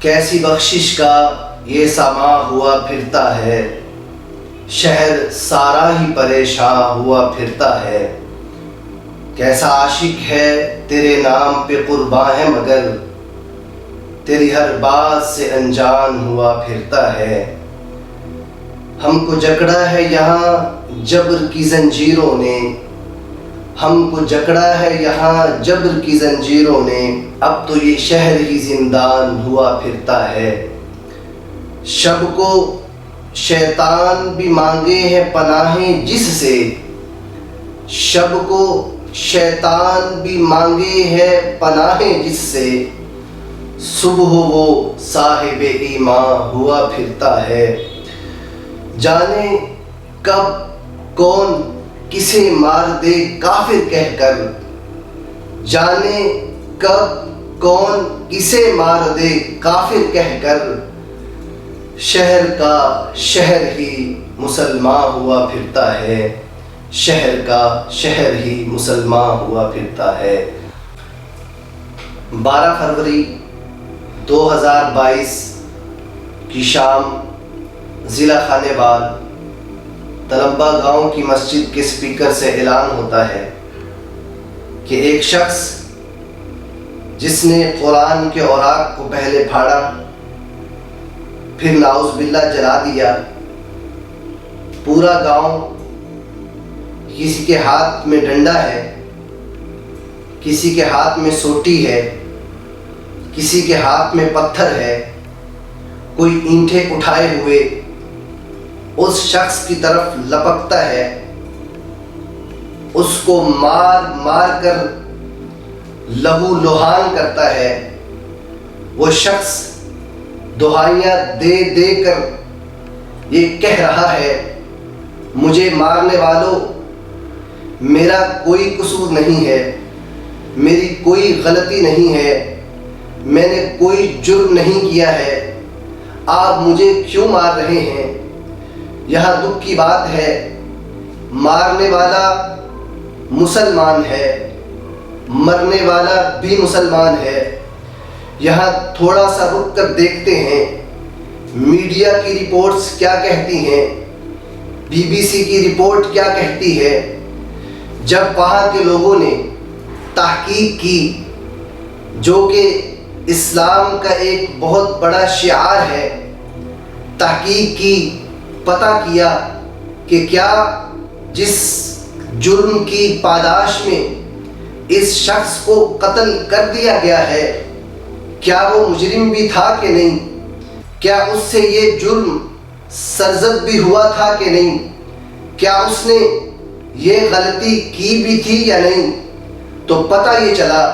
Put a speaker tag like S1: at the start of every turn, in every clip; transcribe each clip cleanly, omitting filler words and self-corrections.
S1: کیسی بخشش کا یہ سما ہوا پھرتا ہے، شہر سارا ہی پریشان ہوا پھرتا ہے۔ کیسا عاشق ہے تیرے نام پہ قرباں ہے، مگر تیری ہر بات سے انجان ہوا پھرتا ہے۔ ہم کو جکڑا ہے یہاں جبر کی زنجیروں نے، ہم کو جکڑا ہے یہاں جبر کی زنجیروں نے، اب تو یہ شہر ہی زندان ہوا پھرتا ہے۔ شب کو شیطان بھی مانگے ہیں پناہیں جس سے، شب کو شیطان بھی مانگے ہیں پناہیں جس سے، صبح وہ صاحب ایمان ہوا پھرتا ہے۔ جانے کب کون کسے مار دے کافر کہہ کر، جانے کب کون کسے مار دے کافر کہہ کر، شہر کا شہر ہی مسلمان ہوا پھرتا ہے، شہر کا شہر ہی مسلمان ہوا پھرتا ہے۔ 12 فروری 2022 کی شام ضلع خانے بال تلمبا گاؤں کی مسجد کے اسپیکر سے اعلان ہوتا ہے کہ ایک شخص جس نے قرآن کے اوراق کو پہلے پھاڑا پھر نعوذ باللہ جلا دیا، پورا گاؤں کسی کے ہاتھ میں ڈنڈا ہے، کسی کے ہاتھ میں سوٹی ہے، کسی کے ہاتھ میں پتھر ہے، کوئی اینٹیں اٹھائے ہوئے اس شخص کی طرف لپکتا ہے، اس کو مار مار کر لہو لہان کرتا ہے۔ وہ شخص دہائیاں دے دے کر یہ کہہ رہا ہے، مجھے مارنے والوں میرا کوئی قصور نہیں ہے، میری کوئی غلطی نہیں ہے، میں نے کوئی جرم نہیں کیا ہے، آپ مجھے کیوں مار رہے ہیں؟ یہاں دکھ کی بات ہے، مارنے والا مسلمان ہے، مرنے والا بھی مسلمان ہے۔ یہاں تھوڑا سا رک کر دیکھتے ہیں میڈیا کی رپورٹس کیا کہتی ہیں، BBC کی رپورٹ کیا کہتی ہے۔ جب وہاں کے لوگوں نے تحقیق کی، جو کہ اسلام کا ایک بہت بڑا شعار ہے، تحقیق کی، پتہ کیا کہ کیا جس جرم کی پاداش میں اس شخص کو قتل کر دیا گیا ہے، کیا وہ مجرم بھی تھا کہ نہیں، کیا اس سے یہ جرم سرزد بھی ہوا تھا کہ نہیں، کیا اس نے یہ غلطی کی بھی تھی یا نہیں۔ تو پتہ یہ چلا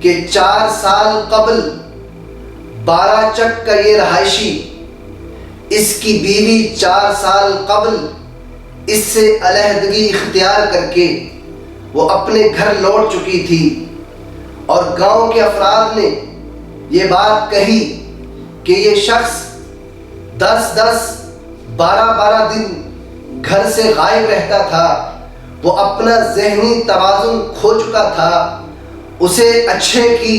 S1: کہ 4 سال قبل 12 چک کا یہ رہائشی، اس کی بیوی 4 سال قبل اس سے علیحدگی اختیار کر کے وہ اپنے گھر لوٹ چکی تھی، اور گاؤں کے افراد نے یہ بات کہی کہ یہ شخص 10 12 دن گھر سے غائب رہتا تھا، وہ اپنا ذہنی توازن کھو چکا تھا، اسے اچھے کی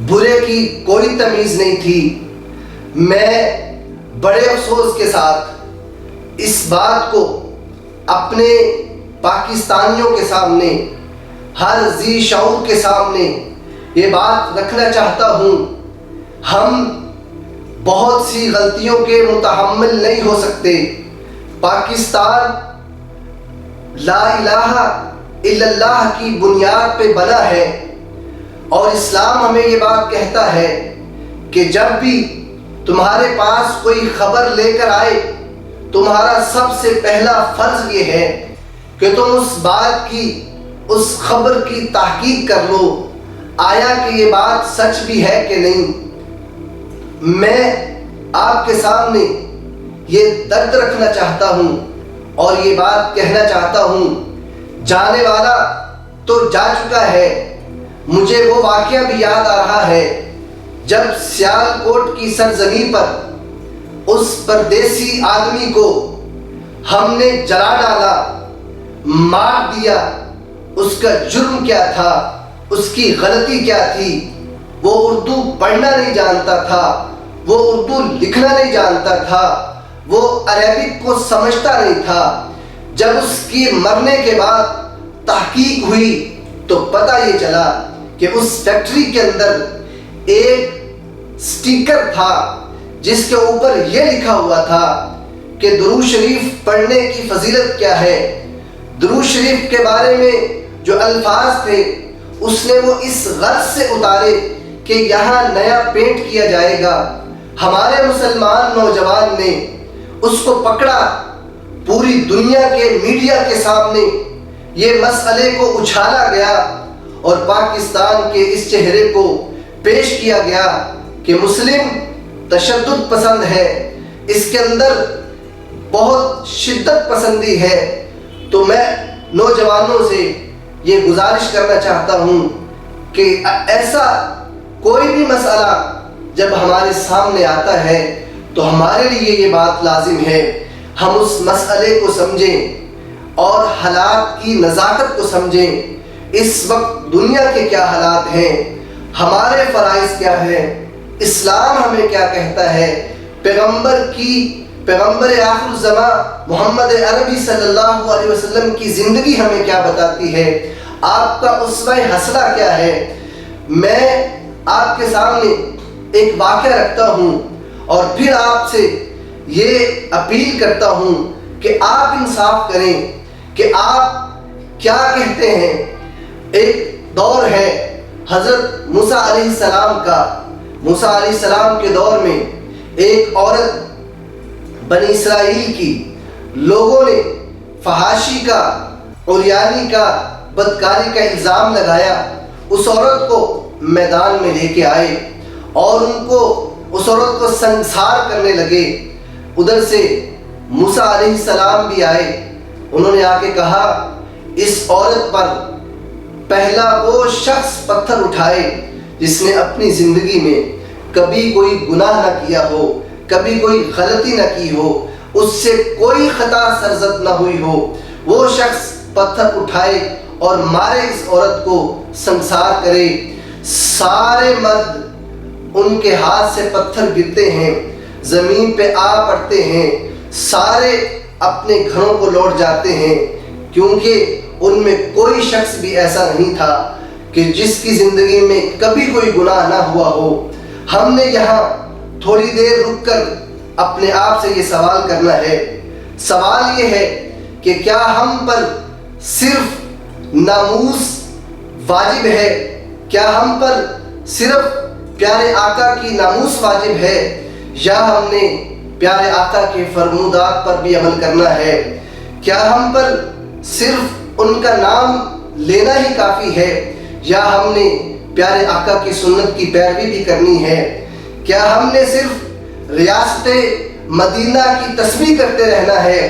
S1: برے کی کوئی تمیز نہیں تھی۔ میں بڑے افسوس کے ساتھ اس بات کو اپنے پاکستانیوں کے سامنے، ہر ذی شعور کے سامنے یہ بات رکھنا چاہتا ہوں، ہم بہت سی غلطیوں کے متحمل نہیں ہو سکتے۔ پاکستان لا الہ الا اللہ کی بنیاد پہ بنا ہے، اور اسلام ہمیں یہ بات کہتا ہے کہ جب بھی تمہارے پاس کوئی خبر لے کر آئے، تمہارا سب سے پہلا فرض یہ ہے کہ تم اس بات کی، اس خبر کی تحقیق کر لو، آیا کہ یہ بات سچ بھی ہے کہ نہیں۔ میں آپ کے سامنے یہ درد رکھنا چاہتا ہوں اور یہ بات کہنا چاہتا ہوں، جانے والا تو جا چکا ہے، مجھے وہ واقعہ بھی یاد آ رہا ہے جب سیالکوٹ کی سرزمین پر اس پردیسی آدمی کو ہم نے جلا ڈالا، مار دیا۔ اس کا جرم کیا تھا، اس کی غلطی کیا تھی، وہ اردو پڑھنا نہیں جانتا تھا، وہ اردو لکھنا نہیں جانتا تھا، وہ عربک کو سمجھتا نہیں تھا۔ جب اس کی مرنے کے بعد تحقیق ہوئی تو پتہ یہ چلا کہ اس فیکٹری کے اندر ایک سٹیکر تھا جس کے اوپر یہ لکھا ہوا تھا کہ درود شریف پڑھنے کی فضیلت کیا ہے۔ درود شریف کے بارے میں جو الفاظ تھے اس نے وہ اس غرض سے اتارے کہ یہاں نیا پینٹ کیا جائے گا۔ ہمارے مسلمان نوجوان نے اس کو پکڑا، پوری دنیا کے میڈیا کے سامنے یہ مسئلے کو اچھالا گیا اور پاکستان کے اس چہرے کو پیش کیا گیا کہ مسلم تشدد پسند ہے، اس کے اندر بہت شدت پسندی ہے۔ تو میں نوجوانوں سے یہ گزارش کرنا چاہتا ہوں کہ ایسا کوئی بھی مسئلہ جب ہمارے سامنے آتا ہے تو ہمارے لیے یہ بات لازم ہے ہم اس مسئلے کو سمجھیں اور حالات کی نزاکت کو سمجھیں۔ اس وقت دنیا کے کیا حالات ہیں، ہمارے فرائض کیا ہیں، اسلام ہمیں کیا کہتا ہے، پیغمبر آخر الزمان محمد عربی صلی اللہ علیہ وسلم کی زندگی ہمیں کیا بتاتی ہے، آپ کا اسوہ حسنہ کیا ہے۔ میں آپ کے سامنے ایک واقعہ رکھتا ہوں اور پھر آپ سے یہ اپیل کرتا ہوں کہ آپ انصاف کریں کہ آپ کیا کہتے ہیں۔ ایک دور ہے حضرت موسیٰ علیہ السلام کا۔ موسیٰ علیہ السلام کے دور میں ایک عورت بنی اسرائیل کی لوگوں نے فحاشی کا، عریانی کا، بدکاری کا الزام لگایا۔ اس عورت کو میدان میں لے کے آئے اور اس عورت کو سنسار کرنے لگے۔ ادھر سے موسیٰ علیہ السلام بھی آئے، انہوں نے آ کے کہا اس عورت پر پہلا وہ شخص پتھر اٹھائے جس نے اپنی زندگی میں کبھی کوئی گناہ نہ کیا ہو، کبھی کوئی غلطی نہ کی ہو، اس سے کوئی خطا سرزد نہ ہوئی ہو، وہ شخص پتھر اٹھائے اور مارے، اس عورت کو سنسار کرے۔ سارے مرد ان کے ہاتھ سے پتھر گرتے ہیں، زمین پہ آ پڑتے ہیں، سارے اپنے گھروں کو لوٹ جاتے ہیں، کیونکہ ان میں کوئی شخص بھی ایسا نہیں تھا کہ جس کی زندگی میں کبھی کوئی گناہ نہ ہوا ہو۔ ہم نے یہاں تھوڑی دیر رک کر اپنے آپ سے یہ سوال کرنا ہے۔ سوال یہ ہے کہ کیا ہم پر صرف ناموس واجب ہے؟ کیا ہم پر صرف پیارے آقا کی ناموس واجب ہے یا ہم نے پیارے آقا کے فرمودات پر بھی عمل کرنا ہے؟ کیا ہم پر صرف ان کا نام لینا ہی کافی ہے یا ہم نے پیارے آقا کی سنت کی پیروی بھی کرنی ہے؟ کیا ہم نے صرف ریاست مدینہ کی تسبیح کرتے رہنا ہے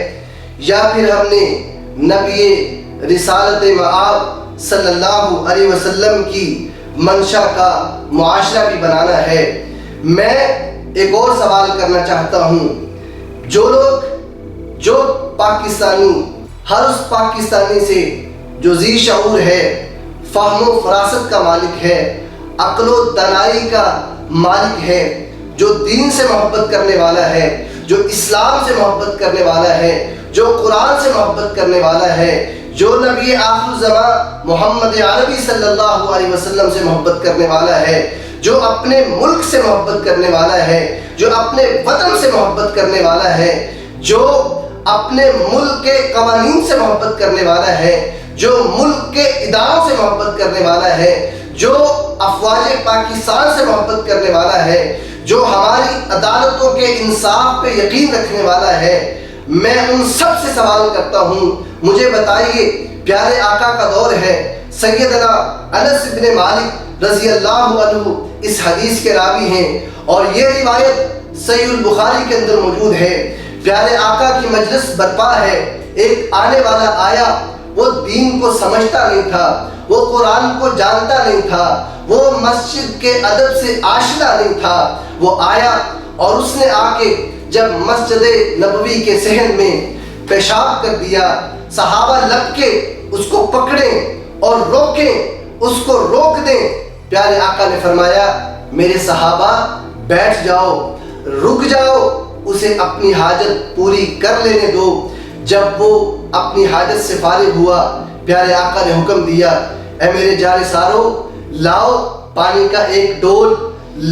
S1: یا پھر ہم نے نبی رسالت مآب صلی اللہ علیہ وسلم کی منشا کا معاشرہ بھی بنانا ہے؟ میں ایک اور سوال کرنا چاہتا ہوں، جو پاکستانی، ہر اس پاکستانی سے جو ذی شعور ہے، فہم و فراست کا مالک ہے، عقل و دانائی کا مالک ہے، جو دین سے محبت کرنے والا ہے، جو اسلام سے محبت کرنے والا ہے، جو قرآن سے محبت کرنے والا ہے، جو نبی آخر الزمان محمد عربی صلی اللہ علیہ وسلم سے محبت کرنے والا ہے، جو اپنے ملک سے محبت کرنے والا ہے، جو اپنے وطن سے محبت کرنے والا ہے، جو اپنے ملک کے قوانین سے محبت کرنے والا ہے، جو ملک کے اداروں سے محبت کرنے والا ہے، جو افواج پاکستان سے محبت کرنے والا ہے، جو ہماری عدالتوں کے انصاف پہ یقین رکھنے والا ہے۔ میں ان سب سے سوال کرتا ہوں، مجھے بتائیے، پیارے آقا کا دور ہے، سیدنا انس بن مالک رضی اللہ عنہ اس حدیث کے راوی ہیں اور یہ روایت صحیح البخاری کے اندر موجود ہے۔ پیارے آقا کی مجلس برپا ہے، ایک آنے والا آیا، وہ دین کو سمجھتا نہیں تھا، وہ قرآن کو جانتا نہیں تھا، وہ مسجد کے ادب سے آشنا نہیں تھا۔ وہ آیا اور اس نے آ کے جب مسجد نبوی کے صحن میں پیشاب کر دیا، صحابہ لگ کے اس کو پکڑیں اور روکیں، اس کو روک دیں پیارے آقا نے فرمایا میرے صحابہ بیٹھ جاؤ، رک جاؤ، اسے اپنی حاجت پوری کر لینے دو۔ جب وہ اپنی حاجت سے فارغ ہوا، پیارے آقا نے حکم دیا اے میرے جانثارو، لاؤ پانی کا ایک ڈول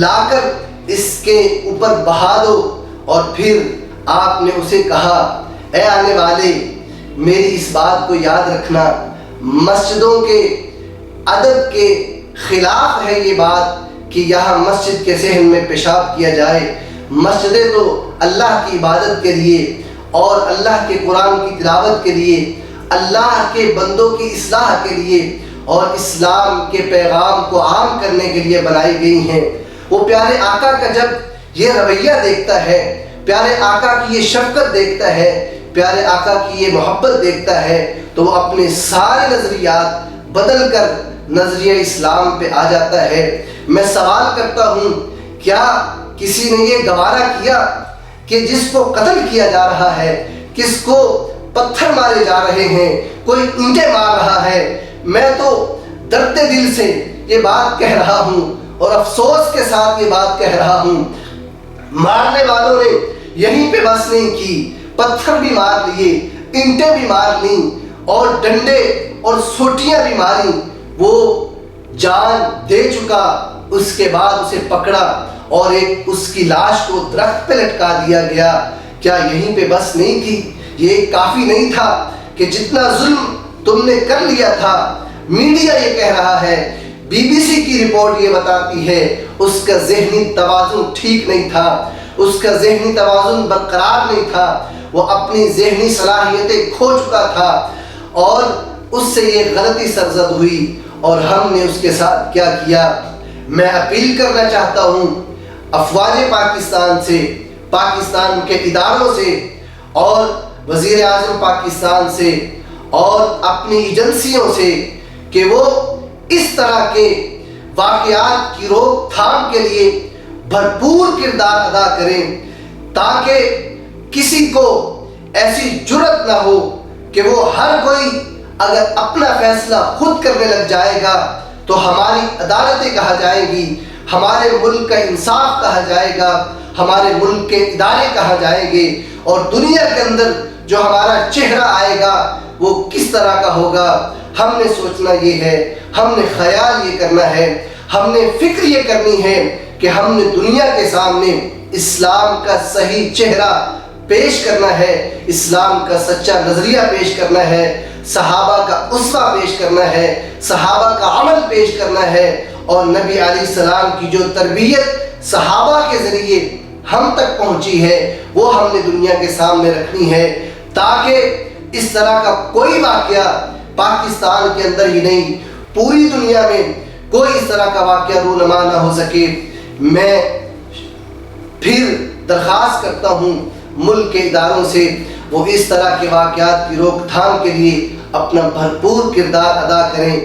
S1: لا کر اس کے اوپر بہا دو۔ اور پھر آپ نے اسے کہا اے آنے والے، میری اس بات کو یاد رکھنا، مسجدوں کے ادب کے خلاف ہے یہ بات کہ یہاں مسجد کے صحن میں پیشاب کیا جائے۔ مسجدیں تو اللہ کی عبادت کے لیے اور اللہ کے قرآن کی تلاوت کے لیے، اللہ کے بندوں کی اصلاح کے لیے اور اسلام کے پیغام کو عام کرنے کے لیے بنائی گئی ہیں۔ وہ پیارے آقا کا جب یہ رویہ دیکھتا ہے، پیارے آقا کی یہ شفقت دیکھتا ہے، پیارے آقا کی یہ محبت دیکھتا ہے، تو وہ اپنے سارے نظریات بدل کر نظریہ اسلام پہ آ جاتا ہے۔ میں سوال کرتا ہوں، کیا کسی نے یہ گوارا کیا کہ جس کو قتل کیا جا رہا ہے، کس کو پتھر مارے جا رہے ہیں، کوئی اینٹیں مار رہا ہے، میں تو درد دل سے یہ بات کہہ رہا ہوں اور افسوس کے ساتھ یہ بات کہہ رہا ہوں، مارنے والوں نے یہیں پہ بس نہیں کی، پتھر بھی مار لیے، اینٹیں بھی مار لیں اور ڈنڈے اور سوٹیاں بھی ماری، وہ جان دے چکا، اس کے بعد اسے پکڑا اور ایک اس کی لاش کو درخت پہ لٹکا دیا گیا۔ کیا یہیں پہ بس نہیں تھی؟ یہ کافی نہیں تھا کہ جتنا ظلم تم نے کر لیا تھا، میڈیا یہ کہہ رہا ہے، بی بی سی کی رپورٹ یہ بتاتی ہے، اس کا ذہنی توازن ٹھیک نہیں تھا، اس کا ذہنی توازن برقرار نہیں تھا، وہ اپنی ذہنی صلاحیتیں کھو چکا تھا اور اس سے یہ غلطی سرزد ہوئی اور ہم نے اس کے ساتھ کیا کیا۔ میں اپیل کرنا چاہتا ہوں افواج پاکستان سے، پاکستان کے اداروں سے اور وزیر اعظم پاکستان سے اور اپنی ایجنسیوں سے کہ وہ اس طرح کے واقعات کی روک تھام کے لیے بھرپور کردار ادا کریں، تاکہ کسی کو ایسی جرأت نہ ہو کہ وہ ہر کوئی اگر اپنا فیصلہ خود کرنے لگ جائے گا تو ہماری عدالتیں کہا جائیں گی، ہمارے ملک کا انصاف کہا جائے گا، ہمارے ملک کے ادارے کہا جائیں گے، اور دنیا کے اندر جو ہمارا چہرہ آئے گا وہ کس طرح کا ہوگا۔ ہم نے سوچنا یہ ہے، ہم نے خیال یہ کرنا ہے، ہم نے فکر یہ کرنی ہے کہ ہم نے دنیا کے سامنے اسلام کا صحیح چہرہ پیش کرنا ہے، اسلام کا سچا نظریہ پیش کرنا ہے، صحابہ کا اسوہ پیش کرنا ہے، صحابہ کا عمل پیش کرنا ہے، اور نبی علیہ السلام کی جو تربیت صحابہ کے ذریعے ہم تک پہنچی ہے وہ ہم نے دنیا کے سامنے رکھنی ہے، تاکہ اس طرح کا کوئی واقعہ پاکستان کے اندر ہی نہیں پوری دنیا میں کوئی اس طرح کا واقعہ رونما نہ ہو سکے۔ میں پھر درخواست کرتا ہوں ملک کے اداروں سے وہ اس طرح کے واقعات کی روک تھام کے لیے اپنا بھرپور کردار ادا کریں۔